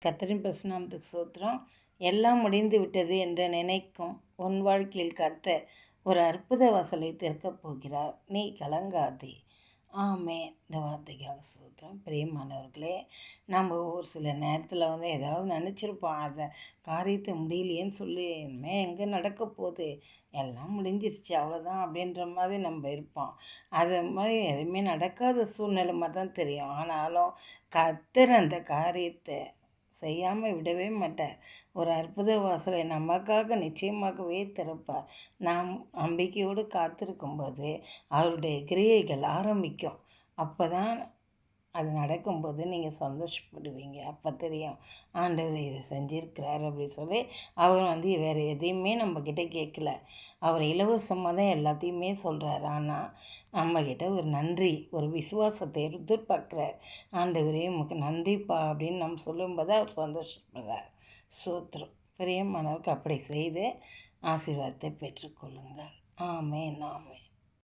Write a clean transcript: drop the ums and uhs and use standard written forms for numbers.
கர்த்தரின் பரிசுநாமத்துக்கு ஸ்தோத்திரம். எல்லாம் முடிந்து விட்டது என்று நினைக்கும் உன் வாழ்க்கையில் கர்த்தர் ஒரு அற்புத வாசலை திறக்கப் போகிறார். நீ கலங்காதே. ஆமென். இந்த வார்த்தைக்காக ஸ்தோத்திரம். பிரியமானவர்களே, நம்ம ஒரு சில நேரத்தில் ஏதாவது நினச்சிருப்போம், அதை காரியத்தை முடியலையேன்னு சொல்லி இனிமேல் எங்கே நடக்க போகுது, எல்லாம் முடிஞ்சிருச்சு அவ்வளோதான் அப்படின்ற மாதிரி நம்ம இருப்போம். அது மாதிரி எதுவுமே நடக்காத சூழ்நிலை மாதிரி தான் தெரியும். ஆனாலும் கர்த்தர் அந்த காரியத்தை செய்யாமல் விடவே மாட்டார். ஒரு அற்புத வாசலை நமக்காக நிச்சயமாகவே திறப்பார். நாம் நம்பிக்கையோடு காத்திருக்கும்போது அவருடைய கிரியைகள் ஆரம்பிக்கும். அப்போ தான் அது நடக்கும்போது நீங்கள் சந்தோஷப்படுவீங்க. அப்போ தெரியும் ஆண்டவர் இதை செஞ்சுருக்கிறார் அப்படின்னு சொல்லி. அவர் வேறு எதையுமே நம்மக்கிட்ட கேட்கல. அவர் இலவசமாக தான் எல்லாத்தையுமே சொல்கிறார். ஆனால் நம்மக்கிட்ட ஒரு நன்றி, ஒரு விசுவாசத்தை எதிர்பார்க்குறார். ஆண்டவரே உமக்கு நன்றிப்பா அப்படின்னு நம்ம சொல்லும்போது அவர் சந்தோஷப்படுறார். சூத்திரம். பிரியமானவருக்கு அப்படி செய்து ஆசீர்வாதத்தை பெற்றுக்கொள்ளுங்கள். ஆமென், ஆமென்.